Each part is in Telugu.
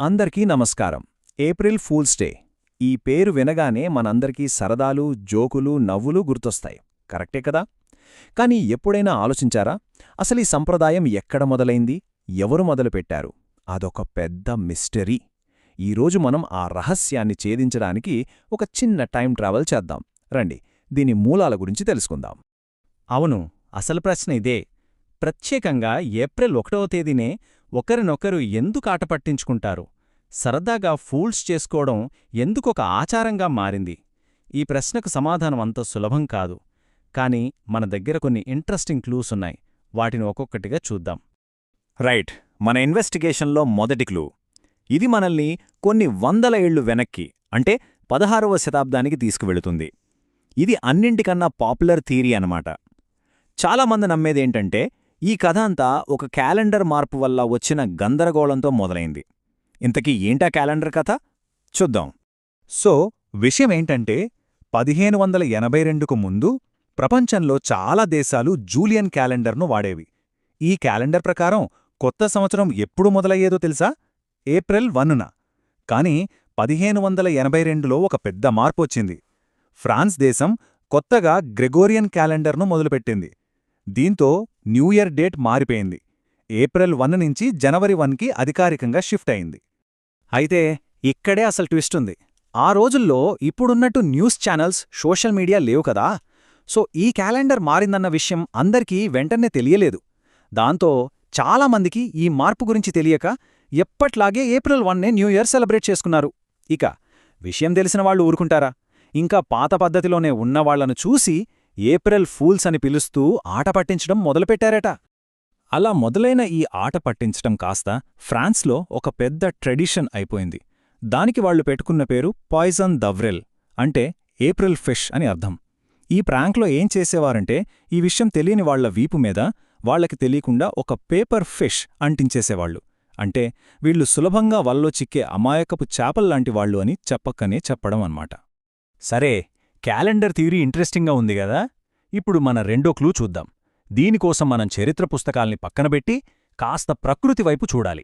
అందరికీ నమస్కారం. ఏప్రిల్ ఫూల్స్ డే ఈ పేరు వినగానే మనందరికీ సరదాలు, జోకులు, నవ్వులు గుర్తొస్తాయి. కరెక్టే కదా? కానీ ఎప్పుడైనా ఆలోచించారా? అసలీ సంప్రదాయం ఎక్కడ మొదలైంది? ఎవరు మొదలుపెట్టారు? అదొక పెద్ద మిస్టరీ. ఈరోజు మనం ఆ రహస్యాన్ని ఛేదించడానికి ఒక చిన్న టైం ట్రావెల్ చేద్దాం. రండి, దీని మూలాల గురించి తెలుసుకుందాం. అవును, అసలు ప్రశ్న ఇదే. ప్రత్యేకంగా ఏప్రిల్ 1వ తేదీనే ఒకరినొకరు ఎందుకు ఆట పట్టించుకుంటారు? సరదాగా ఫూల్స్ చేసుకోవడం ఎందుకొక ఆచారంగా మారింది? ఈ ప్రశ్నకు సమాధానం అంత సులభం కాదు. కాని మన దగ్గర కొన్ని ఇంట్రెస్టింగ్ క్లూస్ ఉన్నాయి. వాటిని ఒక్కొక్కటిగా చూద్దాం. రైట్, మన ఇన్వెస్టిగేషన్లో మొదటి క్లూ. ఇది మనల్ని కొన్ని వందల ఏళ్లు వెనక్కి, అంటే 16వ శతాబ్దానికి తీసుకువెళుతుంది. ఇది అన్నింటికన్నా పాపులర్ థియరీ అన్నమాట. చాలామంది నమ్మేదేంటంటే ఈ కథ అంతా ఒక క్యాలెండర్ మార్పు వల్ల వచ్చిన గందరగోళంతో మొదలైంది. ఇంతకీ ఏంటా క్యాలెండర్ కథ? చూద్దాం. సో, విషయమేంటంటే 1582కు ముందు ప్రపంచంలో చాలా దేశాలు జూలియన్ క్యాలెండర్ను వాడేవి. ఈ క్యాలెండర్ ప్రకారం కొత్త సంవత్సరం ఎప్పుడు మొదలయ్యేదో తెలుసా? ఏప్రిల్ 1న. కాని 1582లో ఒక పెద్ద మార్పొచ్చింది. ఫ్రాన్స్ దేశం కొత్తగా గ్రెగోరియన్ క్యాలెండర్ను మొదలుపెట్టింది. దీంతో న్యూ ఇయర్ డేట్ మారిపోయింది. ఏప్రిల్ 1 నుంచి జనవరి 1కి అధికారికంగా షిఫ్ట్ అయింది. అయితే ఇక్కడే అసలు ట్విస్ట్ ఉంది. ఆ రోజుల్లో ఇప్పుడున్నట్టు న్యూస్ ఛానల్స్, సోషల్ మీడియా లేవు కదా. సో ఈ క్యాలెండర్ మారిందన్న విషయం అందరికీ వెంటనే తెలియలేదు. దాంతో చాలామందికి ఈ మార్పు గురించి తెలియక ఎప్పట్లాగే ఏప్రిల్ 1నే న్యూ ఇయర్ సెలబ్రేట్ చేసుకున్నారు. ఇక విషయం తెలిసిన వాళ్ళు ఊరుకుంటారా? ఇంకా పాత పద్ధతిలోనే ఉన్నవాళ్లను చూసి ఏప్రిల్ ఫూల్స్ అని పిలుస్తూ ఆట పట్టించడం మొదలుపెట్టారట. అలా మొదలైన ఈ ఆట పట్టించటం కాస్త ఫ్రాన్స్లో ఒక పెద్ద ట్రెడిషన్ అయిపోయింది. దానికి వాళ్లు పెట్టుకున్న పేరు పాయిజన్ దవ్రెల్, అంటే ఏప్రిల్ ఫిష్ అని అర్థం. ఈ ప్రాంక్లో ఏం చేసేవారంటే ఈ విషయం తెలియని వాళ్ల వీపు మీద వాళ్లకి తెలియకుండా ఒక పేపర్ ఫిష్ అంటించేసేవాళ్లు. అంటే వీళ్లు సులభంగా వలలో చిక్కే అమాయకపు చేపల్లాంటి వాళ్లు అని చెప్పక్కనే చెప్పడం అన్నమాట. సరే, క్యాలెండర్ థియరీ ఇంట్రెస్టింగ్గా ఉంది గదా. ఇప్పుడు మన రెండో క్లూ చూద్దాం. దీనికోసం మనం చరిత్ర పుస్తకాల్ని పక్కనబెట్టి కాస్త ప్రకృతి వైపు చూడాలి.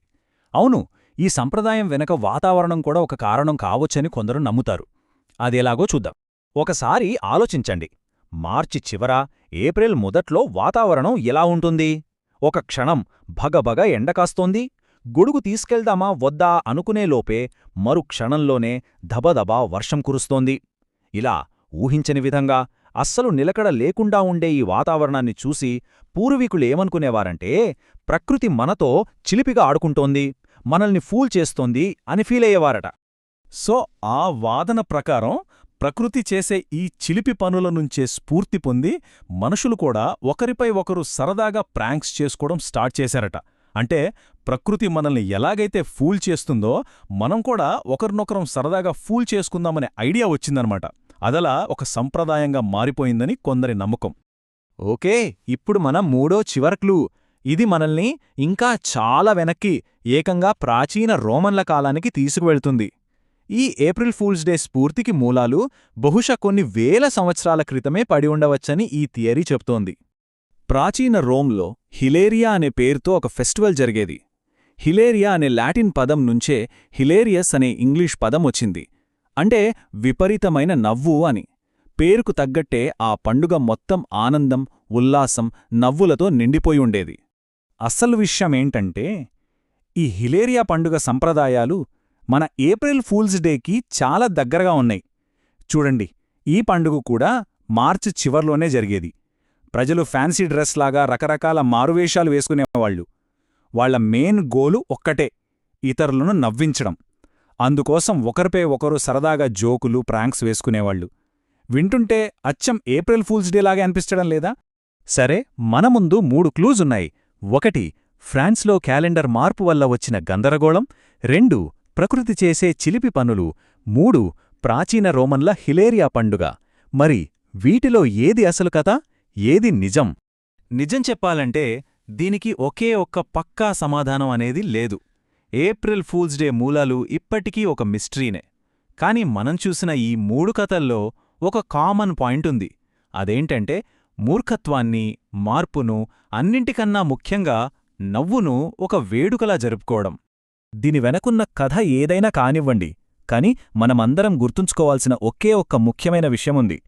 అవును, ఈ సంప్రదాయం వెనక వాతావరణం కూడా ఒక కారణం కావచ్చని కొందరు నమ్ముతారు. అదెలాగో చూద్దాం. ఒకసారి ఆలోచించండి. మార్చి చివర, ఏప్రిల్ మొదట్లో వాతావరణం ఎలా ఉంటుంది? ఒక క్షణం భగభగ ఎండకాస్తోంది. గొడుగు తీసుకెళ్దామా వద్దా అనుకునేలోపే మరు క్షణంలోనే దబదబా వర్షం కురుస్తోంది. ఇలా ఊహించని విధంగా అస్సలు నిలకడ లేకుండా ఉండే ఈ వాతావరణాన్ని చూసి పూర్వీకులేమనుకునేవారంటే ప్రకృతి మనతో చిలిపిగా ఆడుకుంటోంది, మనల్ని ఫూల్ చేస్తోంది అని ఫీలయ్యేవారట. సో ఆ వాదన ప్రకారం ప్రకృతి చేసే ఈ చిలిపి పనుల నుంచే స్ఫూర్తి పొంది మనుషులు కూడా ఒకరిపై ఒకరు సరదాగా ప్రాంక్స్ చేసుకోవడం స్టార్ట్ చేశారట. అంటే ప్రకృతి మనల్ని ఎలాగైతే ఫూల్ చేస్తుందో మనం కూడా ఒకరినొకరం సరదాగా ఫూల్ చేసుకుందామనే ఐడియా వచ్చిందనమాట. అదలా ఒక సంప్రదాయంగా మారిపోయిందని కొందరి నమ్మకం. ఓకే, ఇప్పుడు మనం మూడో చివరి క్లూ. ఇది మనల్ని ఇంకా చాలా వెనక్కి, ఏకంగా ప్రాచీన రోమన్ల కాలానికి తీసుకువెళ్తుంది. ఈ ఏప్రిల్ ఫూల్స్ డే స్ఫూర్తికి మూలాలు బహుశా కొన్ని వేల సంవత్సరాల క్రితమే పడి ఉండవచ్చని ఈ థియరీ చెప్తోంది. ప్రాచీన రోమ్లో హిలేరియా అనే పేరుతో ఒక ఫెస్టివల్ జరిగేది. హిలేరియా అనే లాటిన్ పదం నుంచే హిలేరియస్ అనే ఇంగ్లీష్ పదం వచ్చింది. అంటే విపరీతమైన నవ్వు అని. పేరుకు తగ్గట్టే ఆ పండుగ మొత్తం ఆనందం, ఉల్లాసం, నవ్వులతో నిండిపోయి ఉండేది. అసలు విషయమేంటంటే ఈ హిలేరియా పండుగ సంప్రదాయాలు మన ఏప్రిల్ ఫూల్స్ డేకి చాలా దగ్గరగా ఉన్నాయి. చూడండి, ఈ పండుగ కూడా మార్చి చివర్లోనే జరిగేది. ప్రజలు ఫ్యాన్సీ డ్రెస్ లాగా రకరకాల మారువేషాలు వేసుకునేవాళ్లు. వాళ్ల మెయిన్ గోలు ఒక్కటే, ఇతరులను నవ్వించడం. అందుకోసం ఒకరిపై ఒకరు సరదాగా జోకులు, ప్రాంక్స్ వేసుకునేవాళ్లు. వింటుంటే అచ్చం ఏప్రిల్ ఫూల్స్ డే లాగే అనిపించడం లేదా? సరే, మన ముందు 3 క్లూజ్ ఉన్నాయి. 1, ఫ్రాన్స్లో క్యాలెండర్ మార్పు వల్ల వచ్చిన గందరగోళం. 2, ప్రకృతి చేసే చిలిపి పనులు. 3, ప్రాచీన రోమన్ల హిలేరియా పండుగ. మరి వీటిలో ఏది అసలు కథ, ఏది నిజం? నిజం చెప్పాలంటే దీనికి ఒకే ఒక్క పక్కా సమాధానం అనేది లేదు. ఏప్రిల్ ఫూల్స్ డే మూలాలు ఇప్పటికీ ఒక మిస్టరీనే. కాని మనం చూసిన ఈ 3 కథల్లో ఒక కామన్ పాయింట్ ఉంది. అదేంటంటే మూర్ఖత్వాన్ని, మార్పును, అన్నింటికన్నా ముఖ్యంగా నవ్వును ఒక వేడుకలా జరుపుకోవడం. దీని వెనకున్న కథ ఏదైనా కానివ్వండి, కాని మనమందరం గుర్తుంచుకోవాల్సిన ఒకే ఒక్క ముఖ్యమైన విషయముంది.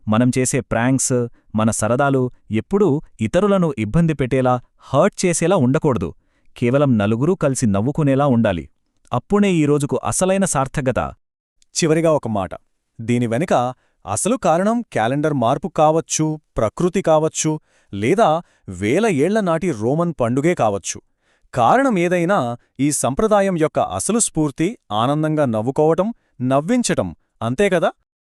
మనం చేసే ప్రాంక్స్, మన సరదాలు ఎప్పుడూ ఇతరులను ఇబ్బంది పెట్టేలా, హర్ట్ చేసేలా ఉండకూడదు. కేవలం నలుగురూ కలిసి నవ్వుకునేలా ఉండాలి. అప్పుడే ఈ రోజుకు అసలైన సార్థకత. చివరిగా ఒక మాట. దీని వెనుక అసలు కారణం క్యాలెండర్ మార్పు కావచ్చు, ప్రకృతి కావచ్చు, లేదా వేల ఏళ్ల నాటి రోమన్ పండుగే కావచ్చు. కారణం ఏదైనా ఈ సంప్రదాయం యొక్క అసలు స్ఫూర్తి ఆనందంగా నవ్వుకోవటం, నవ్వించటం, అంతే కదా?